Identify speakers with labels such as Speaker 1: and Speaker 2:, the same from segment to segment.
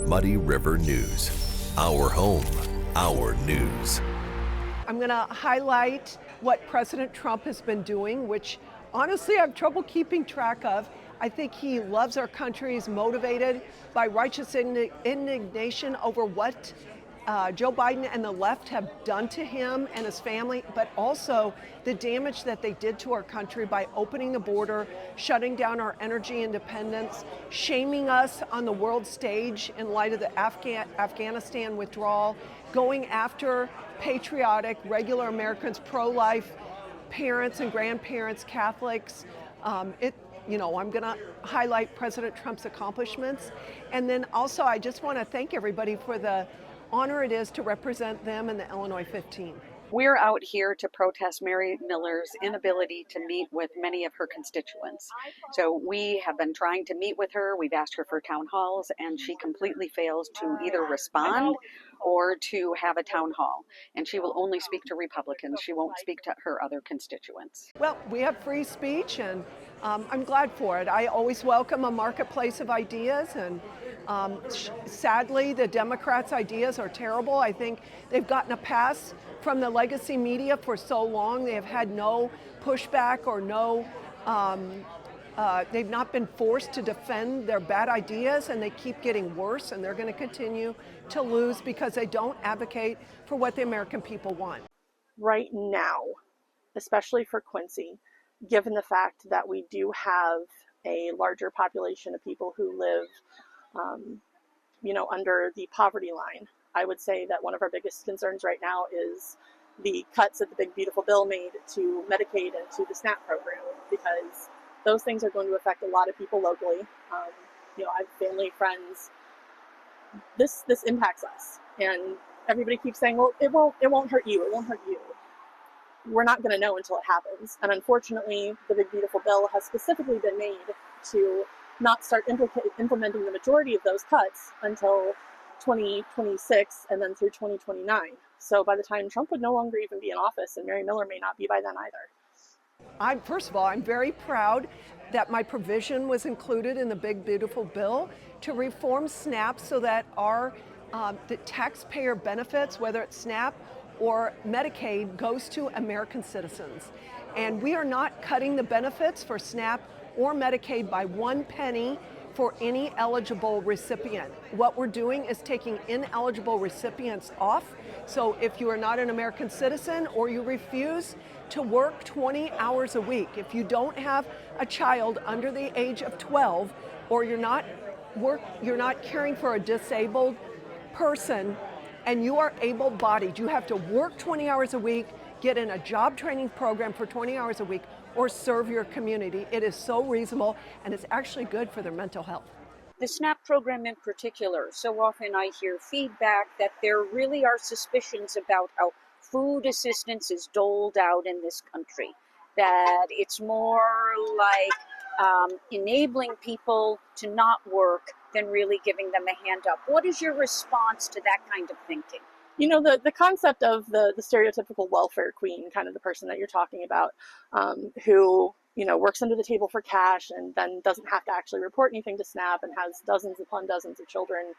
Speaker 1: Muddy River News. Our home, our news.
Speaker 2: I'm going to highlight what President Trump has been doing, which honestly I have trouble keeping track of. I think he loves our country, is motivated by righteous indignation over what Joe Biden and the left have done to him and his family, but also the damage that they did to our country by opening the border, shutting down our energy independence, shaming us on the world stage in light of the Afghanistan withdrawal, going after patriotic, regular Americans, pro-life parents and grandparents, Catholics. I'm going to highlight President Trump's accomplishments. And then also, I just want to thank everybody for the honor it is to represent them in the Illinois 15.
Speaker 3: We're out here to protest Mary Miller's inability to meet with many of her constituents. So we have been trying to meet with her. We've asked her for town halls, and she completely fails to either respond or to have a town hall. And she will only speak to Republicans. She won't speak to her other constituents.
Speaker 2: Well, we have free speech, and I'm glad for it. I always welcome a marketplace of ideas, and sadly, the Democrats' ideas are terrible. I think they've gotten a pass from the legacy media for so long. They have had no pushback or they've not been forced to defend their bad ideas, and they keep getting worse, and they're going to continue to lose because they don't advocate for what the American people want.
Speaker 4: Right now, especially for Quincy, given the fact that we do have a larger population of people who live under the poverty line, I would say that one of our biggest concerns right now is the cuts that the big beautiful bill made to Medicaid and to the SNAP program, because those things are going to affect a lot of people locally. I have family, friends. This impacts us, and everybody keeps saying, "Well, it won't hurt you. It won't hurt you." We're not going to know until it happens, and unfortunately, the big beautiful bill has specifically been made to not start implementing the majority of those cuts until 2026 and then through 2029. So by the time Trump would no longer even be in office, and Mary Miller may not be by then either.
Speaker 2: First of all, I'm very proud that my provision was included in the big beautiful bill to reform SNAP so that the taxpayer benefits, whether it's SNAP or Medicaid, goes to American citizens. And we are not cutting the benefits for SNAP or Medicaid by 1 penny for any eligible recipient. What we're doing is taking ineligible recipients off. So if you are not an American citizen or you refuse to work 20 hours a week, if you don't have a child under the age of 12, or you're not caring for a disabled person, and you are able-bodied, you have to work 20 hours a week, get in a job training program for 20 hours a week, or serve your community. It is so reasonable, and it's actually good for their mental health.
Speaker 3: The SNAP program in particular, so often I hear feedback that there really are suspicions about how food assistance is doled out in this country, that it's more like enabling people to not work than really giving them a hand up. What is your response to that kind of thinking?
Speaker 4: The concept of the stereotypical welfare queen, kind of the person that you're talking about, who, works under the table for cash and then doesn't have to actually report anything to SNAP and has dozens upon dozens of children.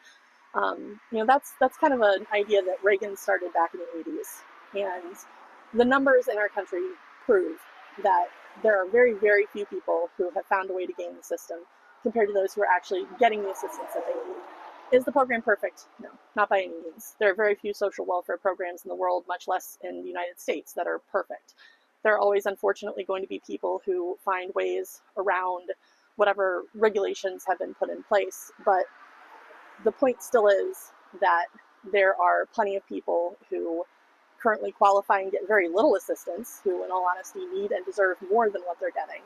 Speaker 4: That's kind of an idea that Reagan started back in the 80s. And the numbers in our country prove that there are very, very few people who have found a way to game the system compared to those who are actually getting the assistance that they need. Is the program perfect? No, not by any means. There are very few social welfare programs in the world, much less in the United States, that are perfect. There are always, unfortunately, going to be people who find ways around whatever regulations have been put in place. But the point still is that there are plenty of people who currently qualify and get very little assistance, who, in all honesty, need and deserve more than what they're getting,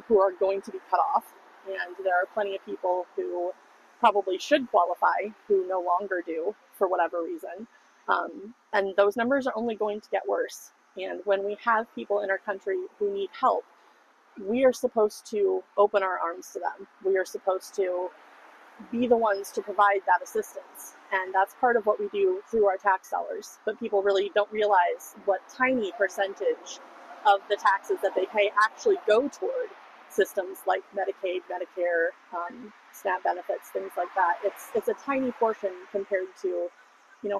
Speaker 4: who are going to be cut off. And there are plenty of people who probably should qualify who no longer do for whatever reason. And those numbers are only going to get worse. And when we have people in our country who need help, we are supposed to open our arms to them. We are supposed to be the ones to provide that assistance. And that's part of what we do through our tax dollars. But people really don't realize what tiny percentage of the taxes that they pay actually go toward systems like Medicaid, Medicare, SNAP benefits, things like that. It's a tiny portion compared to,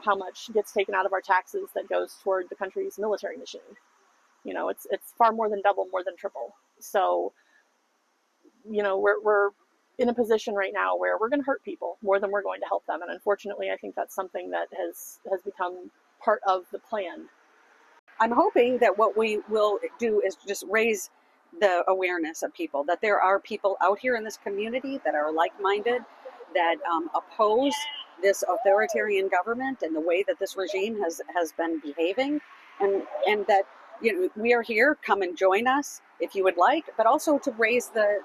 Speaker 4: how much gets taken out of our taxes that goes toward the country's military machine. It's far more than double, more than triple. So, we're in a position right now where we're going to hurt people more than we're going to help them. And unfortunately, I think that's something that has become part of the plan.
Speaker 5: I'm hoping that what we will do is just raise the awareness of people, that there are people out here in this community that are like-minded, that oppose this authoritarian government and the way that this regime has been behaving, and that we are here. Come and join us if you would like, but also to raise the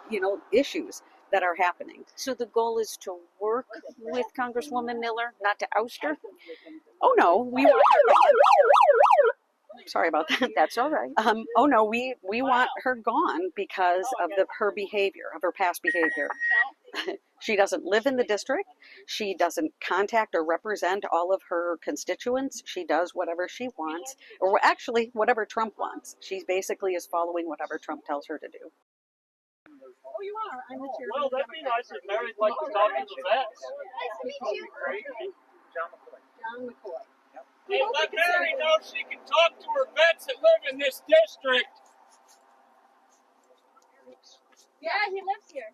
Speaker 5: issues that are happening.
Speaker 3: So the goal is to work with Congresswoman Miller, not to oust her?
Speaker 5: Oh no, we want her gone. Sorry about that.
Speaker 3: That's all right.
Speaker 5: Oh no, we want her gone because of her behavior, of her past behavior. She doesn't live in the district. She doesn't contact or represent all of her constituents. She does whatever she wants, or actually whatever Trump wants. She basically is following whatever Trump tells her to do.
Speaker 6: Oh, you are. I'm the chair. Well, that'd be nice if Mary'd like to talk to the vets.
Speaker 7: Nice to meet you.
Speaker 6: John McCoy.
Speaker 7: John McCoy.
Speaker 6: Hey, let Mary know she can talk to her vets that live in this district.
Speaker 7: Yeah, he lives here.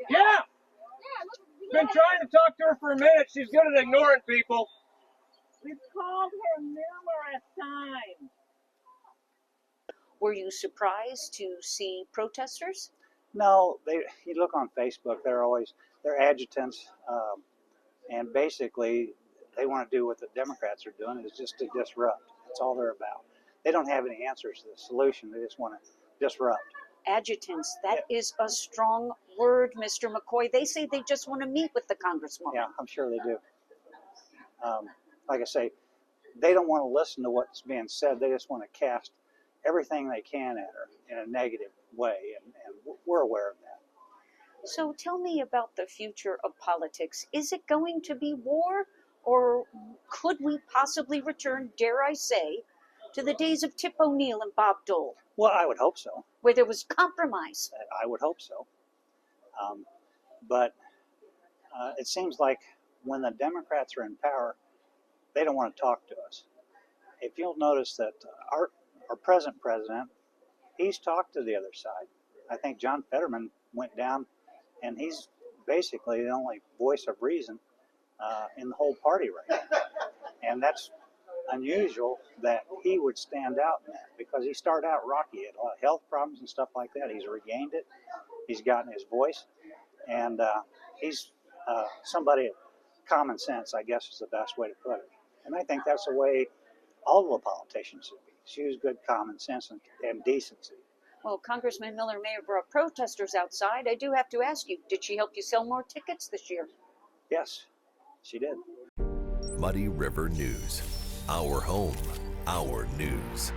Speaker 6: Yeah.
Speaker 7: Look,
Speaker 6: Been trying to talk to her for a minute. She's good at ignoring people.
Speaker 8: We've called her numerous times.
Speaker 3: Were you surprised to see protesters?
Speaker 9: No, you look on Facebook, they're adjutants, and basically they want to do what the Democrats are doing, is just to disrupt. That's all they're about. They don't have any answers to the solution. They just want to disrupt.
Speaker 3: Adjutants, that is a strong word, Mr. McCoy. They say they just want to meet with the Congresswoman.
Speaker 9: Yeah, I'm sure they do. Like I say, they don't want to listen to what's being said. They just want to cast everything they can at her in a negative way, and we're aware of that.
Speaker 3: So tell me about the future of politics. Is it going to be war, or could we possibly return, dare I say, to the days of Tip O'Neill and Bob Dole?
Speaker 9: Well, I would hope so.
Speaker 3: Where there was compromise.
Speaker 9: I would hope so. But it seems like when the Democrats are in power, they don't want to talk to us. If you'll notice that our present president, he's talked to the other side. I think John Fetterman went down, and he's basically the only voice of reason in the whole party right now. And that's unusual that he would stand out in that, because he started out rocky. He had a lot of health problems and stuff like that. He's regained it. He's gotten his voice. And he's somebody of common sense, I guess is the best way to put it. And I think that's the way all the politicians should be. Use good common sense and decency.
Speaker 3: Well, Congressman Miller may have brought protesters outside. I do have to ask you, did she help you sell more tickets this year?
Speaker 9: Yes, she did.
Speaker 1: Muddy River News. Our home, our news.